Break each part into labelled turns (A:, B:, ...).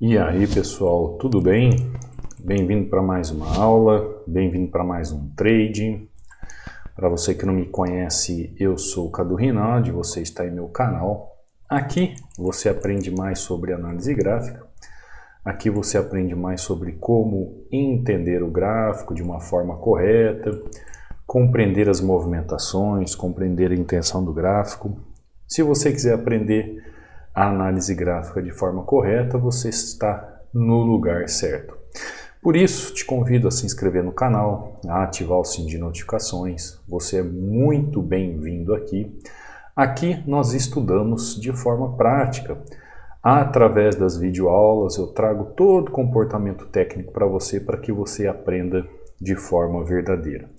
A: E aí pessoal, tudo bem? Bem-vindo para mais uma aula, bem-vindo para mais um trade. Para você que não me conhece, eu sou o Cadu Rinaldi, você está em meu canal. Aqui você aprende mais sobre análise gráfica, aqui você aprende mais sobre como entender o gráfico de uma forma correta, compreender as movimentações, compreender a intenção do gráfico. Se você quiser aprender a análise gráfica de forma correta, você está no lugar certo. Por isso, te convido a se inscrever no canal, a ativar o sininho de notificações. Você é muito bem-vindo aqui. Aqui nós estudamos de forma prática. Através das videoaulas, eu trago todo o comportamento técnico para que você aprenda de forma verdadeira.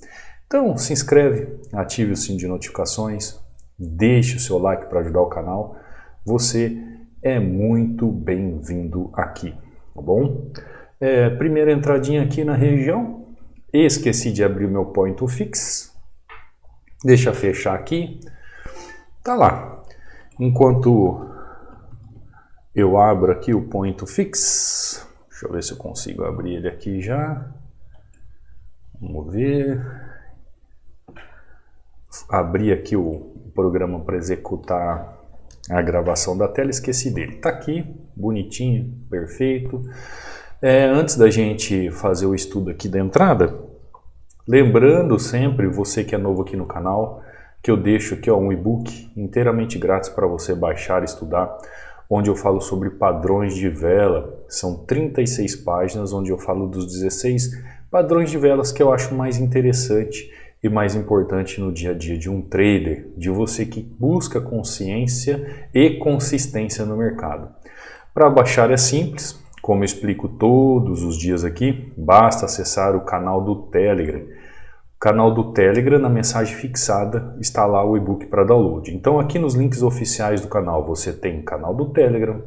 A: Então, se inscreve, ative o sininho de notificações, deixe o seu like para ajudar o canal. Você é muito bem-vindo aqui, tá bom? Primeira entradinha aqui na região. Esqueci de abrir o meu point to fix. Deixa eu fechar aqui. Tá lá. Enquanto eu abro aqui o point to fix, deixa eu ver se eu consigo abrir ele aqui já. Vamos ver. Abri aqui o programa para executar a gravação da tela, esqueci dele. Tá aqui, bonitinho, perfeito. Antes da gente fazer o estudo aqui da entrada, lembrando sempre, você que é novo aqui no canal, que eu deixo aqui um e-book inteiramente grátis para você baixar e estudar, onde eu falo sobre padrões de vela. São 36 páginas, onde eu falo dos 16 padrões de velas que eu acho mais interessante e mais importante no dia a dia de um trader, de você que busca consciência e consistência no mercado. Para baixar é simples, como eu explico todos os dias aqui, basta acessar o canal do Telegram. O canal do Telegram, na mensagem fixada, está lá o e-book para download. Então aqui nos links oficiais do canal você tem o canal do Telegram,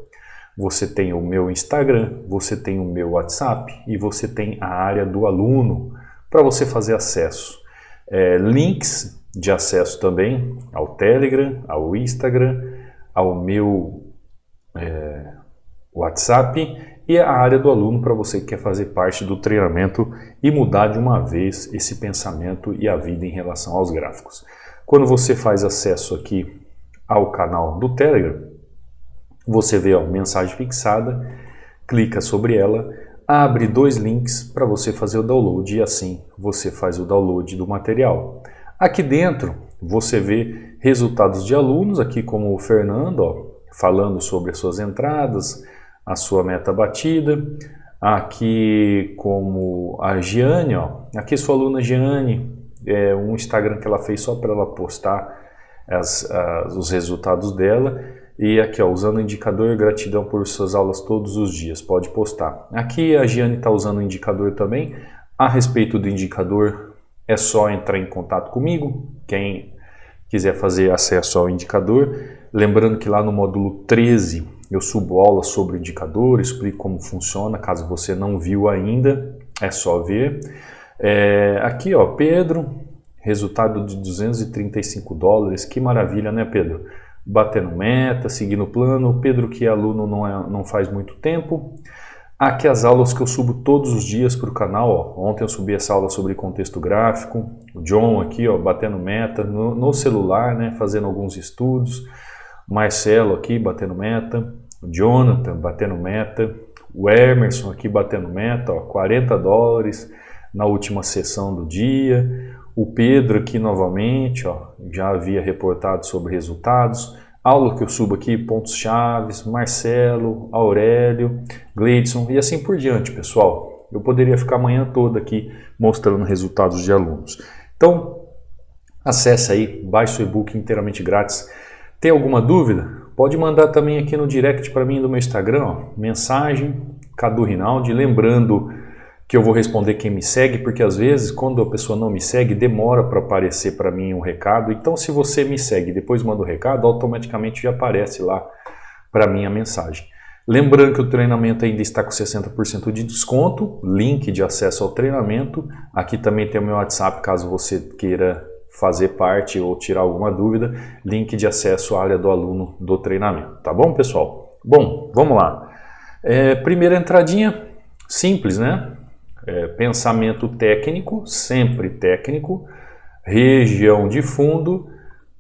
A: você tem o meu Instagram, você tem o meu WhatsApp e você tem a área do aluno para você fazer acesso. Links de acesso também ao Telegram, ao Instagram, ao meu WhatsApp e a área do aluno para você que quer fazer parte do treinamento e mudar de uma vez esse pensamento e a vida em relação aos gráficos. Quando você faz acesso aqui ao canal do Telegram, você vê a mensagem fixada, clica sobre ela, abre dois links para você fazer o download e assim você faz o download do material. Aqui dentro você vê resultados de alunos, aqui como o Fernando, falando sobre as suas entradas, a sua meta batida. Aqui como a Giane, aqui sua aluna Giane, um Instagram que ela fez só para ela postar os resultados dela. E aqui, usando o indicador, gratidão por suas aulas todos os dias, pode postar. Aqui a Giane está usando o indicador também. A respeito do indicador, é só entrar em contato comigo, quem quiser fazer acesso ao indicador. Lembrando que lá no módulo 13 eu subo aulas sobre o indicador, explico como funciona, caso você não viu ainda, é só ver. Aqui, Pedro, resultado de $235, que maravilha, né, Pedro? Batendo meta, seguindo o plano. O Pedro, que é aluno, não faz muito tempo. Aqui as aulas que eu subo todos os dias para o canal. Ontem eu subi essa aula sobre contexto gráfico. O John aqui, batendo meta no celular, né, fazendo alguns estudos. Marcelo aqui batendo meta. O Jonathan batendo meta. O Emerson aqui batendo meta, $40 na última sessão do dia. O Pedro aqui novamente, já havia reportado sobre resultados. Aula que eu subo aqui, pontos chaves, Marcelo, Aurélio, Gleidson e assim por diante, pessoal. Eu poderia ficar a manhã toda aqui mostrando resultados de alunos. Então, acesse aí, baixe o e-book inteiramente grátis. Tem alguma dúvida? Pode mandar também aqui no direct para mim do meu Instagram, mensagem, Cadu Rinaldi, lembrando que eu vou responder quem me segue, porque às vezes quando a pessoa não me segue, demora para aparecer para mim um recado. Então se você me segue e depois manda o recado, automaticamente já aparece lá para mim a mensagem. Lembrando que o treinamento ainda está com 60% de desconto, link de acesso ao treinamento. Aqui também tem o meu WhatsApp, caso você queira fazer parte ou tirar alguma dúvida, link de acesso à área do aluno do treinamento. Tá bom, pessoal? Bom, vamos lá. Primeira entradinha, simples, né? Pensamento técnico, sempre técnico, região de fundo,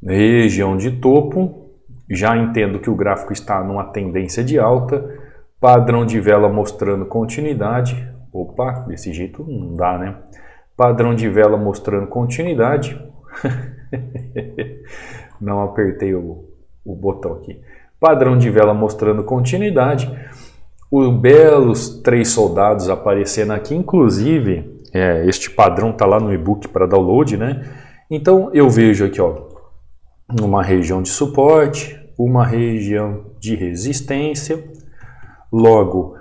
A: região de topo, já entendo que o gráfico está numa tendência de alta, padrão de vela mostrando continuidade, opa, desse jeito não dá, né? Padrão de vela mostrando continuidade, não apertei o botão aqui, padrão de vela mostrando continuidade, os belos 3 soldados aparecendo aqui, inclusive este padrão está lá no e-book para download, né? Então eu vejo aqui, ó, uma região de suporte, uma região de resistência, logo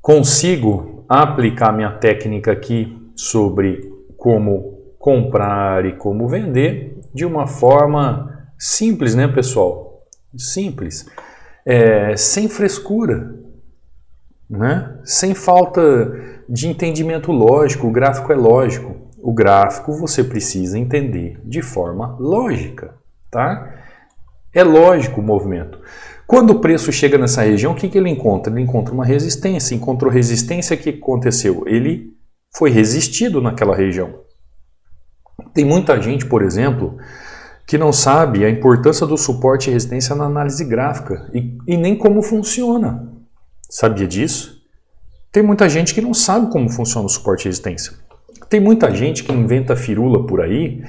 A: consigo aplicar minha técnica aqui sobre como comprar e como vender de uma forma simples, né, pessoal? Simples, sem frescura, né? Sem falta de entendimento lógico. O gráfico é lógico. O gráfico você precisa entender de forma lógica, tá? É lógico o movimento. Quando o preço chega nessa região, o que ele encontra? Ele encontra uma resistência. Encontrou resistência, o que aconteceu? Ele foi resistido naquela região. Tem muita gente, por exemplo, que não sabe a importância do suporte e resistência na análise gráfica e nem como funciona. Sabia disso? Tem muita gente que não sabe como funciona o suporte e resistência. Tem muita gente que inventa firula por aí,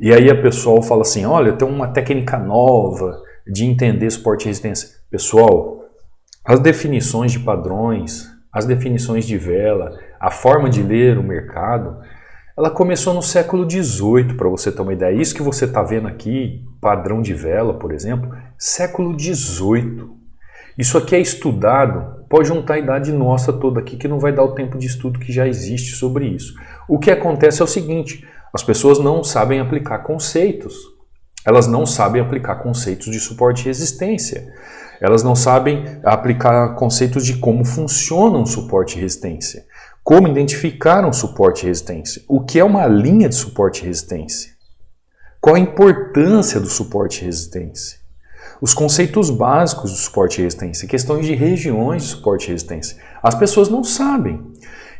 A: e aí a pessoa fala assim, olha, tem uma técnica nova de entender suporte e resistência. Pessoal, as definições de padrões, as definições de vela, a forma de ler o mercado, ela começou no século XVIII, para você ter uma ideia. Isso que você está vendo aqui, padrão de vela, por exemplo, século XVIII. Isso aqui é estudado, pode juntar a idade nossa toda aqui, que não vai dar o tempo de estudo que já existe sobre isso. O que acontece é o seguinte, as pessoas não sabem aplicar conceitos. Elas não sabem aplicar conceitos de suporte e resistência. Elas não sabem aplicar conceitos de como funciona um suporte e resistência. Como identificar um suporte e resistência. O que é uma linha de suporte e resistência. Qual a importância do suporte e resistência. Os conceitos básicos do suporte e resistência, questões de regiões de suporte e resistência. As pessoas não sabem.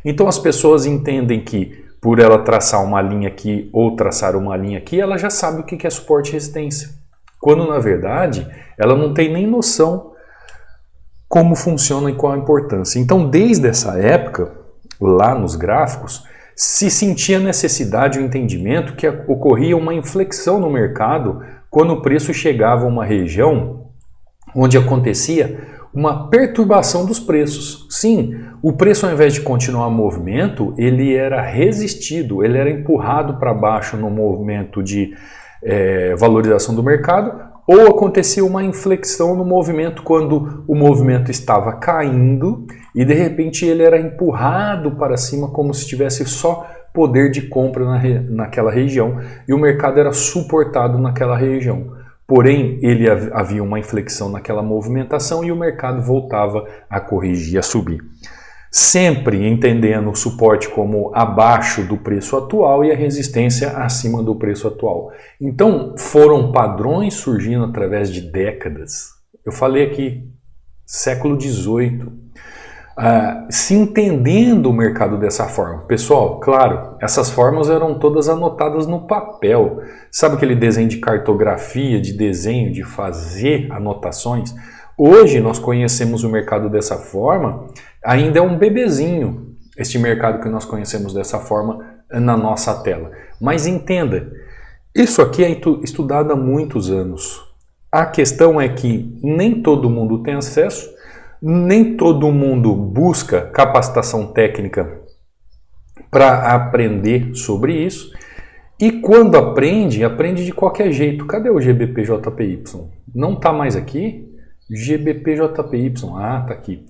A: Então as pessoas entendem que por ela traçar uma linha aqui ou traçar uma linha aqui, ela já sabe o que é suporte e resistência. Quando na verdade ela não tem nem noção como funciona e qual a importância. Então desde essa época, lá nos gráficos, se sentia necessidade, o entendimento que ocorria uma inflexão no mercado quando o preço chegava a uma região onde acontecia uma perturbação dos preços. Sim, o preço ao invés de continuar movimento, ele era resistido, ele era empurrado para baixo no movimento de valorização do mercado, ou acontecia uma inflexão no movimento quando o movimento estava caindo e de repente ele era empurrado para cima como se tivesse só poder de compra naquela região e o mercado era suportado naquela região. Porém, havia uma inflexão naquela movimentação e o mercado voltava a corrigir, a subir. Sempre entendendo o suporte como abaixo do preço atual e a resistência acima do preço atual. Então, foram padrões surgindo através de décadas. Eu falei aqui, século XVIII. Se entendendo o mercado dessa forma. Pessoal, claro, essas formas eram todas anotadas no papel. Sabe aquele desenho de cartografia, de desenho, de fazer anotações? Hoje nós conhecemos o mercado dessa forma, ainda é um bebezinho, este mercado que nós conhecemos dessa forma na nossa tela. Mas entenda, isso aqui é estudado há muitos anos. A questão é que nem todo mundo tem acesso, nem todo mundo busca capacitação técnica para aprender sobre isso. E quando aprende de qualquer jeito. Cadê o GBPJPY? Não está mais aqui? GBPJPY, está aqui.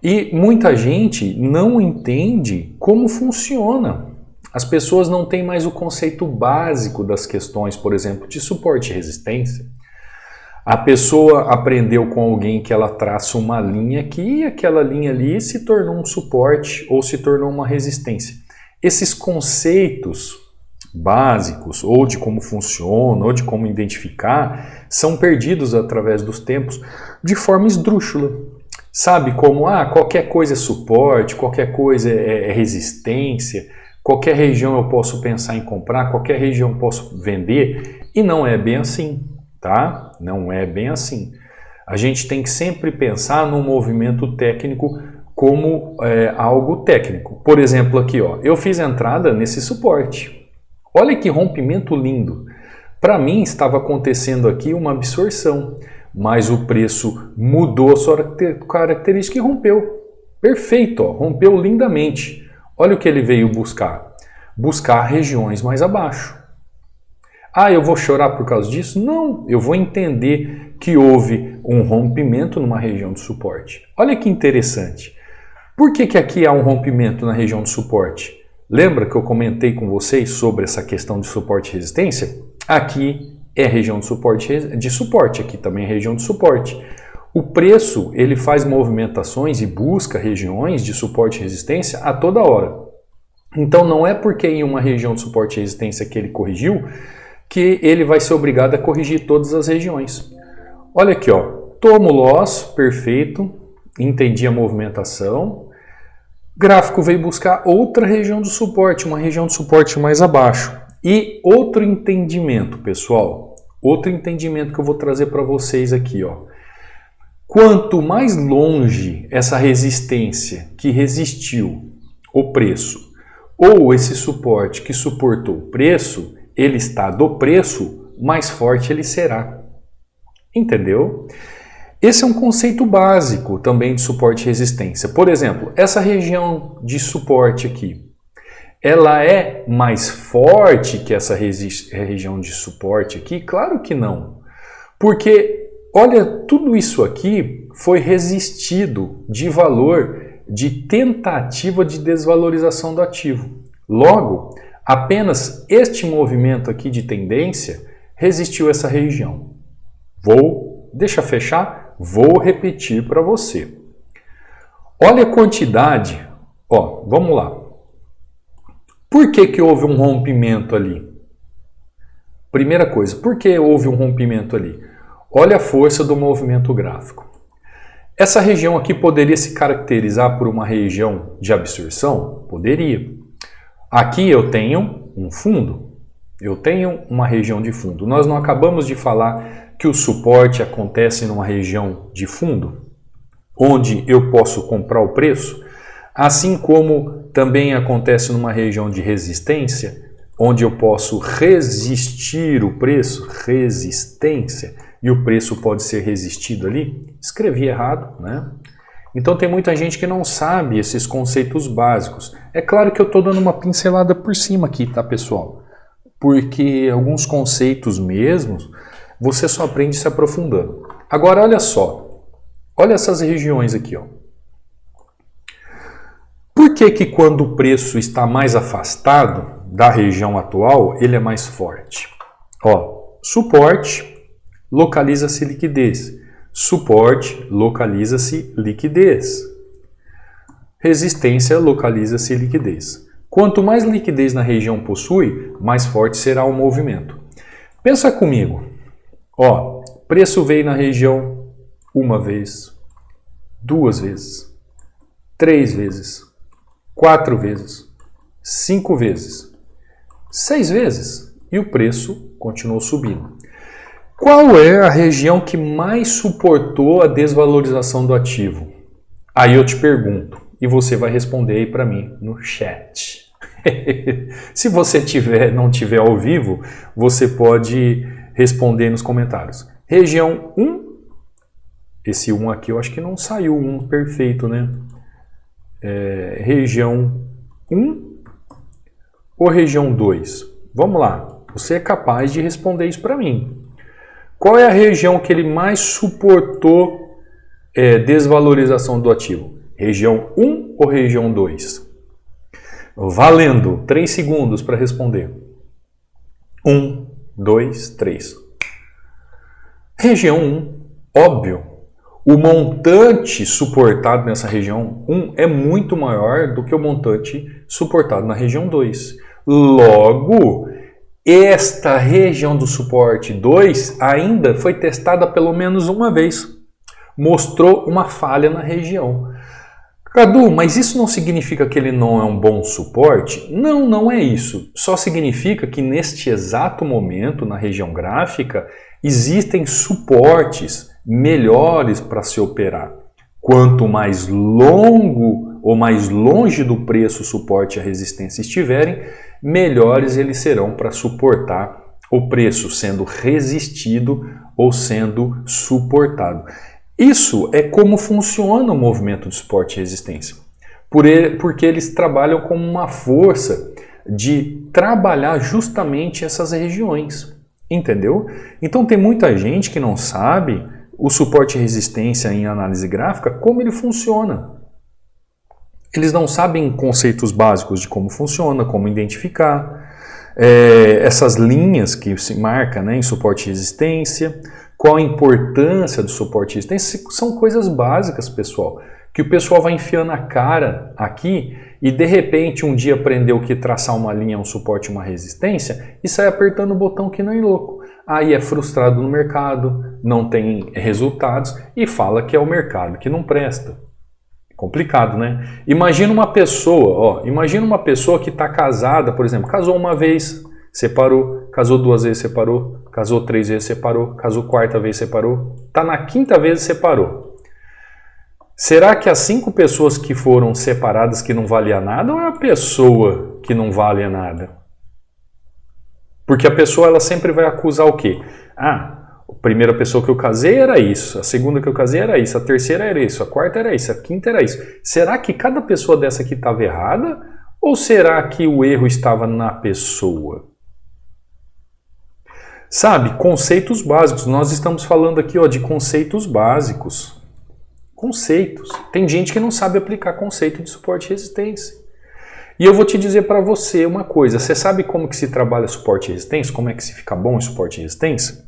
A: E muita gente não entende como funciona. As pessoas não têm mais o conceito básico das questões, por exemplo, de suporte e resistência. A pessoa aprendeu com alguém que ela traça uma linha aqui e aquela linha ali se tornou um suporte ou se tornou uma resistência. Esses conceitos básicos, ou de como funciona, ou de como identificar, são perdidos através dos tempos de forma esdrúxula. Sabe como, qualquer coisa é suporte, qualquer coisa é resistência, qualquer região eu posso pensar em comprar, qualquer região eu posso vender, e não é bem assim, tá? Não é bem assim. A gente tem que sempre pensar no movimento técnico como algo técnico. Por exemplo, aqui, ó, eu fiz entrada nesse suporte. Olha que rompimento lindo. Para mim estava acontecendo aqui uma absorção, mas o preço mudou a sua característica e rompeu. Perfeito, ó, rompeu lindamente. Olha o que ele veio buscar. Buscar regiões mais abaixo. Eu vou chorar por causa disso? Não, eu vou entender que houve um rompimento numa região de suporte. Olha que interessante. Por que aqui há um rompimento na região de suporte? Lembra que eu comentei com vocês sobre essa questão de suporte e resistência? Aqui é região de suporte, aqui também é região de suporte. O preço ele faz movimentações e busca regiões de suporte e resistência a toda hora. Então não é porque em uma região de suporte e resistência que ele corrigiu que ele vai ser obrigado a corrigir todas as regiões. Olha aqui, ó, tomo loss, perfeito, entendi a movimentação. Gráfico veio buscar outra região de suporte, uma região de suporte mais abaixo. E outro entendimento, pessoal, outro entendimento que eu vou trazer para vocês aqui, ó. Quanto mais longe essa resistência que resistiu o preço ou esse suporte que suportou o preço, ele está do preço, mais forte ele será. Entendeu? Esse é um conceito básico também de suporte e resistência. Por exemplo, essa região de suporte aqui, ela é mais forte que essa região de suporte aqui? Claro que não. Porque, olha, tudo isso aqui foi resistido de valor de tentativa de desvalorização do ativo. Logo, apenas este movimento aqui de tendência resistiu a essa região. Deixa fechar, vou repetir para você. Olha a quantidade, ó, vamos lá. Por que houve um rompimento ali? Primeira coisa, por que houve um rompimento ali? Olha a força do movimento gráfico. Essa região aqui poderia se caracterizar por uma região de absorção? Poderia. Aqui eu tenho um fundo, eu tenho uma região de fundo. Nós não acabamos de falar que o suporte acontece numa região de fundo, onde eu posso comprar o preço, assim como também acontece numa região de resistência, onde eu posso resistir o preço, resistência, e o preço pode ser resistido ali. Escrevi errado, né? Então tem muita gente que não sabe esses conceitos básicos. É claro que eu estou dando uma pincelada por cima aqui, tá, pessoal? Porque alguns conceitos mesmos você só aprende se aprofundando. Agora olha só, olha essas regiões aqui, ó. Por que quando o preço está mais afastado da região atual, ele é mais forte? Ó, suporte, localiza-se liquidez. Suporte, localiza-se liquidez. Resistência, localiza-se liquidez. Quanto mais liquidez na região possui, mais forte será o movimento. Pensa comigo. Ó, preço veio na região uma vez, 2 vezes, 3 vezes, 4 vezes, 5 vezes, 6 vezes e o preço continuou subindo. Qual é a região que mais suportou a desvalorização do ativo? Aí eu te pergunto e você vai responder aí para mim no chat. Se você não tiver ao vivo, você pode responder nos comentários. Região 1, esse 1 aqui eu acho que não saiu um perfeito, né? Região 1 ou região 2? Vamos lá, você é capaz de responder isso para mim. Qual é a região que ele mais suportou desvalorização do ativo? Região 1 ou região 2? Valendo, 3 segundos para responder. 1, 2, 3. Região 1, óbvio. O montante suportado nessa região 1 é muito maior do que o montante suportado na região 2. Logo, esta região do suporte 2 ainda foi testada pelo menos uma vez. mostrou uma falha na região. Cadu, mas isso não significa que ele não é um bom suporte? Não, não é isso. Só significa que neste exato momento, na região gráfica, existem suportes melhores para se operar. Quanto mais longo ou mais longe do preço o suporte e a resistência estiverem, melhores eles serão para suportar o preço, sendo resistido ou sendo suportado. Isso é como funciona o movimento de suporte e resistência, porque eles trabalham como uma força de trabalhar justamente essas regiões, entendeu? Então tem muita gente que não sabe o suporte e resistência em análise gráfica, como ele funciona. Eles não sabem conceitos básicos de como funciona, como identificar, essas linhas que se marca, né, em suporte e resistência, qual a importância do suporte e resistência, são coisas básicas, pessoal, que o pessoal vai enfiando a cara aqui e de repente um dia aprendeu que traçar uma linha é um suporte e uma resistência e sai apertando o botão que nem louco. Aí é frustrado no mercado, não tem resultados e fala que é o mercado que não presta. Complicado, né? Imagina uma pessoa que está casada, por exemplo, casou uma vez, separou, casou 2 vezes, separou, casou 3 vezes, separou, casou 4ª vez, separou, está na 5ª vez, separou. Será que as 5 pessoas que foram separadas que não valia nada ou é a pessoa que não vale nada? Porque a pessoa ela sempre vai acusar o quê? Ah, a primeira pessoa que eu casei era isso, a segunda que eu casei era isso, a terceira era isso, a 4ª era isso, a 5ª era isso. Será que cada pessoa dessa aqui estava errada? Ou será que o erro estava na pessoa? Sabe, conceitos básicos. Nós estamos falando aqui de conceitos básicos. Conceitos. Tem gente que não sabe aplicar conceito de suporte e resistência. E eu vou te dizer para você uma coisa. Você sabe como que se trabalha suporte e resistência? Como é que se fica bom em suporte e resistência?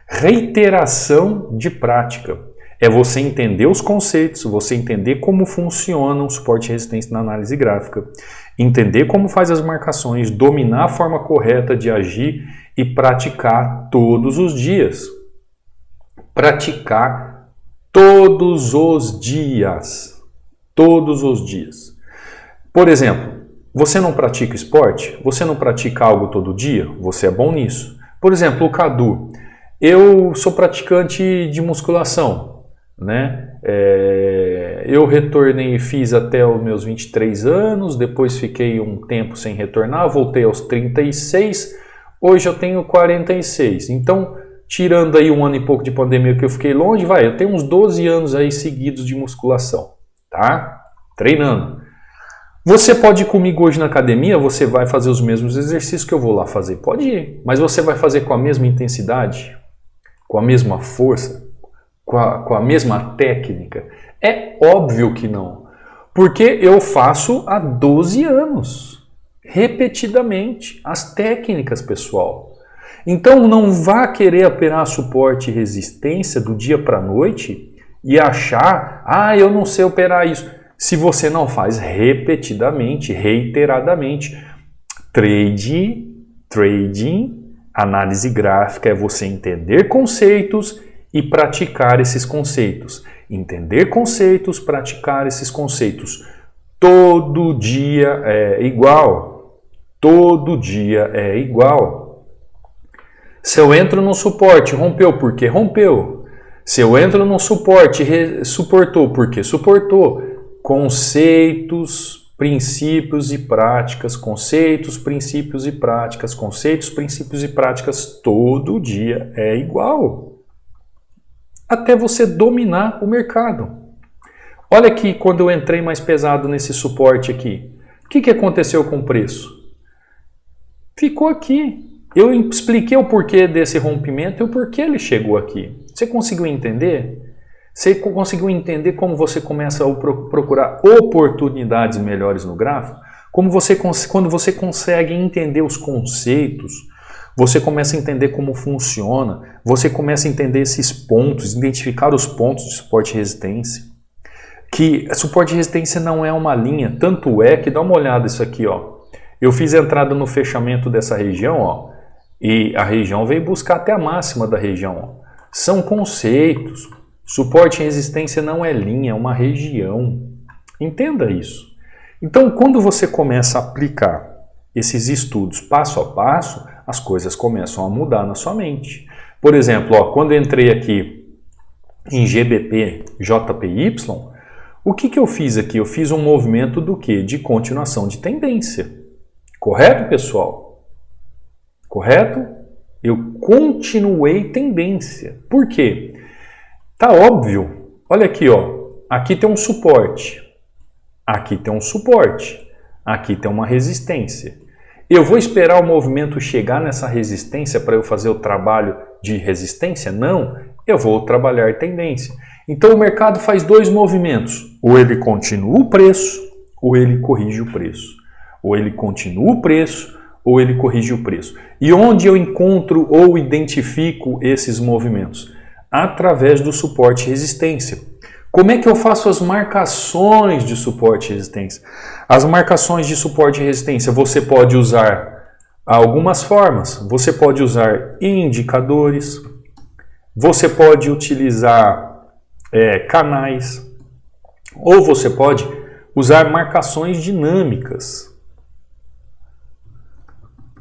A: Reiteração de prática. É você entender os conceitos, você entender como funciona o suporte e resistência na análise gráfica, entender como faz as marcações, dominar a forma correta de agir e praticar todos os dias. Praticar todos os dias. Todos os dias. Por exemplo, você não pratica esporte? Você não pratica algo todo dia? Você é bom nisso. Por exemplo, o Cadu. Eu sou praticante de musculação, né? Eu retornei e fiz até os meus 23 anos, depois fiquei um tempo sem retornar, voltei aos 36, hoje eu tenho 46. Então, tirando aí 1 ano e pouco de pandemia que eu fiquei longe, eu tenho uns 12 anos aí seguidos de musculação, tá? Treinando. Você pode ir comigo hoje na academia, você vai fazer os mesmos exercícios que eu vou lá fazer. Pode ir, mas você vai fazer com a mesma intensidade? Com a mesma força? Com a mesma técnica? É óbvio que não. Porque eu faço há 12 anos. Repetidamente. As técnicas, pessoal. Então não vá querer operar suporte e resistência do dia para a noite e achar, eu não sei operar isso. Se você não faz repetidamente, reiteradamente. Trading, análise gráfica é você entender conceitos e praticar esses conceitos. Entender conceitos, praticar esses conceitos. Todo dia é igual. Todo dia é igual. Se eu entro no suporte, rompeu porque rompeu. Se eu entro no suporte, suportou porque suportou. Conceitos, princípios e práticas, conceitos, princípios e práticas, conceitos, princípios e práticas, todo dia é igual. Até você dominar o mercado. Olha aqui, quando eu entrei mais pesado nesse suporte aqui, o que aconteceu com o preço? Ficou aqui. Eu expliquei o porquê desse rompimento e o porquê ele chegou aqui. Você conseguiu entender? Você conseguiu entender como você começa a procurar oportunidades melhores no gráfico? Quando você consegue entender os conceitos, você começa a entender como funciona, você começa a entender esses pontos, identificar os pontos de suporte e resistência. Que suporte e resistência não é uma linha, tanto é que dá uma olhada isso aqui, Eu fiz a entrada no fechamento dessa região, e a região veio buscar até a máxima da região, São conceitos. Suporte e resistência não é linha, é uma região. Entenda isso. Então, quando você começa a aplicar esses estudos passo a passo, as coisas começam a mudar na sua mente. Por exemplo, ó, quando eu entrei aqui em GBP, JPY, o que eu fiz aqui? Eu fiz um movimento do quê? De continuação de tendência. Correto, pessoal? Correto? Eu continuei tendência. Por quê? Tá óbvio. Olha aqui, ó. Aqui tem um suporte. Aqui tem um suporte. Aqui tem uma resistência. Eu vou esperar o movimento chegar nessa resistência para eu fazer o trabalho de resistência? Não. Eu vou trabalhar tendência. Então o mercado faz dois movimentos. Ou ele continua o preço, ou ele corrige o preço. Ou ele continua o preço, ou ele corrige o preço. E onde eu encontro ou identifico esses movimentos? Através do suporte e resistência. Como é que eu faço as marcações de suporte e resistência? As marcações de suporte e resistência você pode usar algumas formas. Você pode usar indicadores, você pode utilizar canais, ou você pode usar marcações dinâmicas.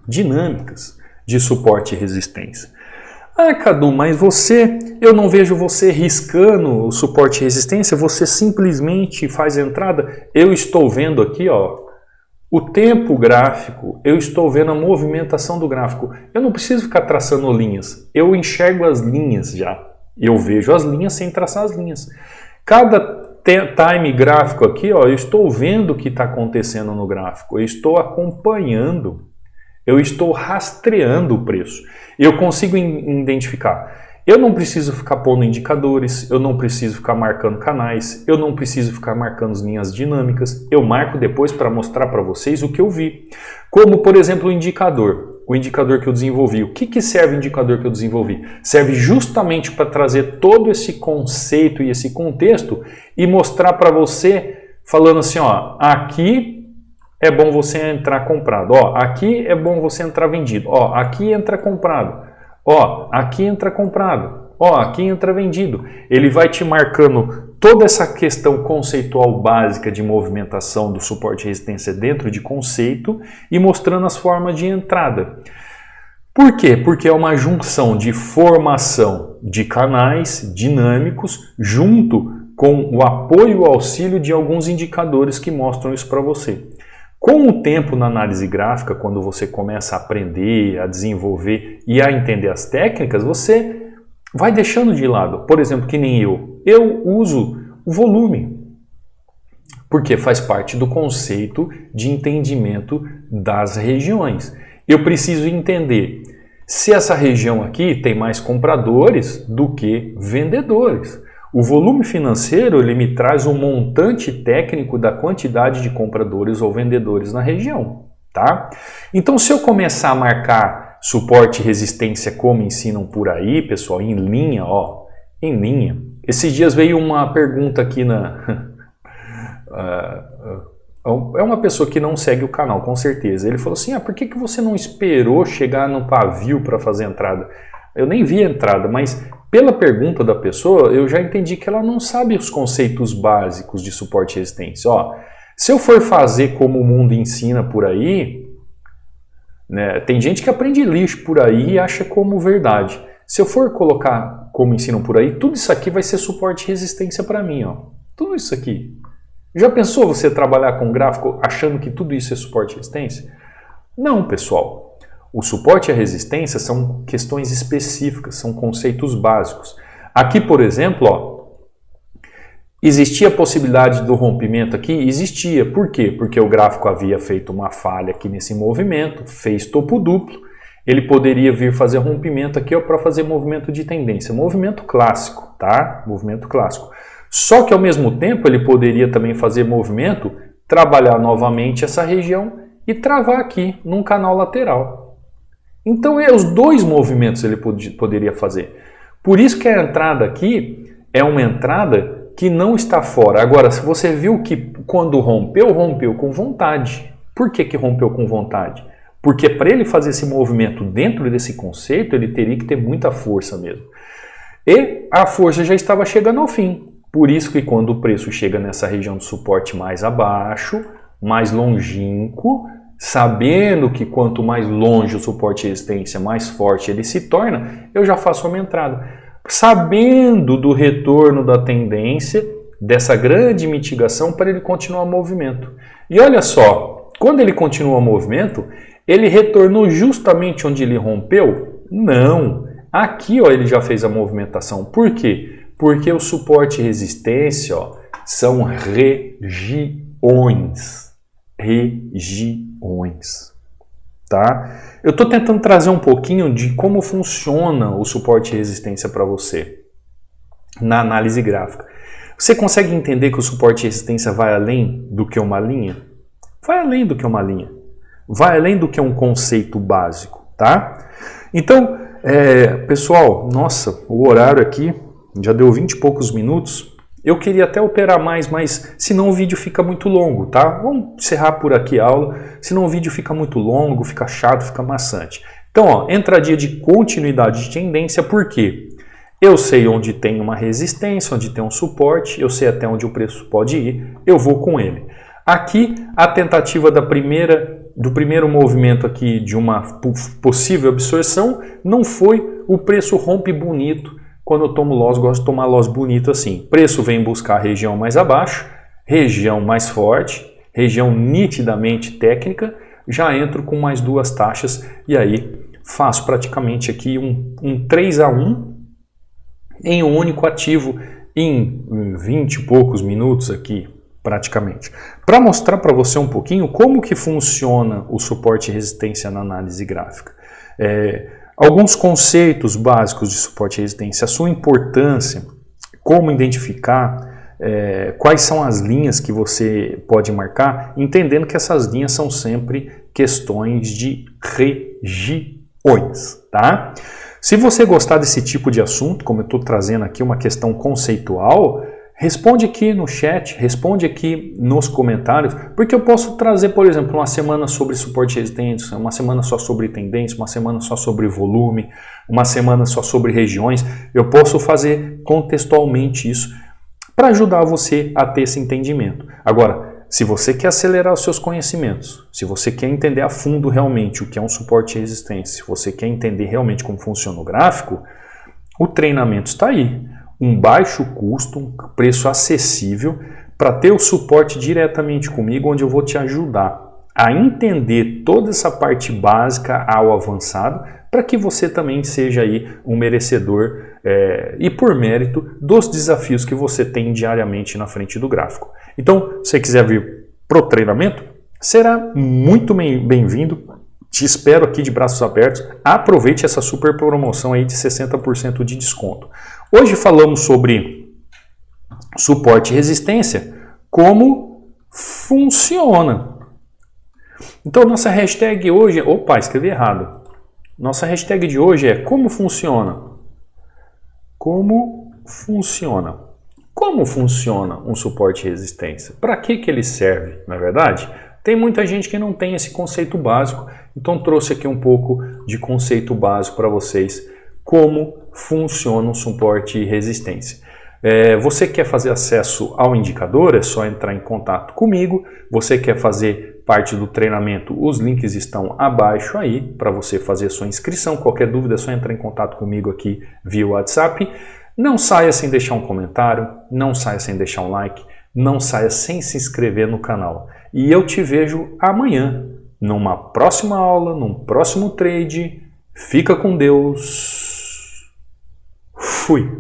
A: Dinâmicas de suporte e resistência. Ah, Cadu, mas eu não vejo você riscando o suporte e resistência, você simplesmente faz entrada. Eu estou vendo aqui, ó, o tempo gráfico, eu estou vendo a movimentação do gráfico. Eu não preciso ficar traçando linhas, eu enxergo as linhas já. Eu vejo as linhas sem traçar as linhas. Cada time gráfico aqui, ó, eu estou vendo o que está acontecendo no gráfico, eu estou acompanhando. Eu estou rastreando o preço. Eu consigo identificar. Eu não preciso ficar pondo indicadores, eu não preciso ficar marcando canais, eu não preciso ficar marcando linhas dinâmicas. Eu marco depois para mostrar para vocês o que eu vi. Como, por exemplo, o indicador que eu desenvolvi. O que serve o indicador que eu desenvolvi? Serve justamente para trazer todo esse conceito e esse contexto e mostrar para você, falando assim, ó, aqui é bom você entrar comprado. Ó, aqui é bom você entrar vendido. Ó, aqui entra comprado. Ó, aqui entra comprado. Ó, aqui entra vendido. Ele vai te marcando toda essa questão conceitual básica de movimentação do suporte e resistência dentro de conceito e mostrando as formas de entrada. Por quê? Porque é uma junção de formação de canais dinâmicos junto com o apoio e o auxílio de alguns indicadores que mostram isso para você. Com o tempo na análise gráfica, quando você começa a aprender, a desenvolver e a entender as técnicas, você vai deixando de lado. Por exemplo, que nem eu uso o volume, porque faz parte do conceito de entendimento das regiões. Eu preciso entender se essa região aqui tem mais compradores do que vendedores. O volume financeiro ele me traz um montante técnico da quantidade de compradores ou vendedores na região, tá? Então, se eu começar a marcar suporte e resistência como ensinam por aí, pessoal, em linha, ó, em linha. Esses dias veio uma pergunta aqui é uma pessoa que não segue o canal, com certeza. Ele falou assim, por que você não esperou chegar no pavio para fazer a entrada? Eu nem vi a entrada, mas pela pergunta da pessoa, eu já entendi que ela não sabe os conceitos básicos de suporte e resistência. Ó, se eu for fazer como o mundo ensina por aí, né, tem gente que aprende lixo por aí e acha como verdade. Se eu for colocar como ensinam por aí, tudo isso aqui vai ser suporte e resistência para mim. Ó. Tudo isso aqui. Já pensou você trabalhar com gráfico achando que tudo isso é suporte e resistência? Não, pessoal. O suporte e a resistência são questões específicas, são conceitos básicos. Aqui, por exemplo, ó, existia a possibilidade do rompimento aqui? Existia. Por quê? Porque o gráfico havia feito uma falha aqui nesse movimento, fez topo duplo. Ele poderia vir fazer rompimento aqui para fazer movimento de tendência. Movimento clássico, tá? Movimento clássico. Só que ao mesmo tempo ele poderia também fazer movimento, trabalhar novamente essa região e travar aqui num canal lateral. Então, os dois movimentos ele poderia fazer. Por isso que a entrada aqui é uma entrada que não está fora. Agora, se você viu que quando rompeu, rompeu com vontade. Por que rompeu com vontade? Porque para ele fazer esse movimento dentro desse conceito, ele teria que ter muita força mesmo. E a força já estava chegando ao fim. Por isso que quando o preço chega nessa região de suporte mais abaixo, mais longínquo, sabendo que quanto mais longe o suporte e resistência, mais forte ele se torna, eu já faço uma entrada. Sabendo do retorno da tendência, dessa grande mitigação para ele continuar o movimento. E olha só, quando ele continua o movimento, ele retornou justamente onde ele rompeu? Não. Aqui ó, ele já fez a movimentação. Por quê? Porque o suporte e resistência ó, são regiões. Regiões. Tá? Eu estou tentando trazer um pouquinho de como funciona o suporte e resistência para você na análise gráfica. Você consegue entender que o suporte e resistência vai além do que uma linha? Vai além do que uma linha. Vai além do que um conceito básico, tá? Então, pessoal, nossa, o horário aqui já deu 20 e poucos minutos. Eu queria até operar mais, mas senão o vídeo fica muito longo, tá? Vamos encerrar por aqui a aula, senão o vídeo fica muito longo, fica chato, fica maçante. Então, ó, entradinha de continuidade de tendência, por quê? Eu sei onde tem uma resistência, onde tem um suporte, eu sei até onde o preço pode ir, eu vou com ele. Aqui, a tentativa do primeiro movimento aqui de uma possível absorção não foi o preço rompe bonito. Quando eu tomo loss, gosto de tomar loss bonito assim. Preço vem buscar a região mais abaixo, região mais forte, região nitidamente técnica, já entro com mais duas taxas e aí faço praticamente aqui um 3-1 em um único ativo em 20 e poucos minutos aqui, praticamente. Para mostrar para você um pouquinho como que funciona o suporte e resistência na análise gráfica. Alguns conceitos básicos de suporte e resistência, a sua importância, como identificar, quais são as linhas que você pode marcar, entendendo que essas linhas são sempre questões de regiões, tá? Se você gostar desse tipo de assunto, como eu estou trazendo aqui uma questão conceitual, responde aqui no chat, responde aqui nos comentários, porque eu posso trazer, por exemplo, uma semana sobre suporte e resistência, uma semana só sobre tendência, uma semana só sobre volume, uma semana só sobre regiões. Eu posso fazer contextualmente isso para ajudar você a ter esse entendimento. Agora, se você quer acelerar os seus conhecimentos, se você quer entender a fundo realmente o que é um suporte e resistência, se você quer entender realmente como funciona o gráfico, o treinamento está aí. Um baixo custo, um preço acessível para ter o suporte diretamente comigo, onde eu vou te ajudar a entender toda essa parte básica ao avançado, para que você também seja aí um merecedor e por mérito dos desafios que você tem diariamente na frente do gráfico. Então, se você quiser vir pro treinamento, será muito bem-vindo. Te espero aqui de braços abertos. Aproveite essa super promoção aí de 60% de desconto. Hoje falamos sobre suporte e resistência, como funciona. Então nossa hashtag hoje, opa, escrevi errado. Nossa hashtag de hoje é como funciona. Como funciona? Como funciona um suporte e resistência? Para que ele serve, não é verdade? Tem muita gente que não tem esse conceito básico, então trouxe aqui um pouco de conceito básico para vocês, como funciona um suporte e resistência. Você quer fazer acesso ao indicador, é só entrar em contato comigo. Você quer fazer parte do treinamento, os links estão abaixo aí para você fazer sua inscrição. Qualquer dúvida é só entrar em contato comigo aqui via WhatsApp. Não saia sem deixar um comentário, não saia sem deixar um like, não saia sem se inscrever no canal. E eu te vejo amanhã, numa próxima aula, num próximo trade. Fica com Deus. Fui!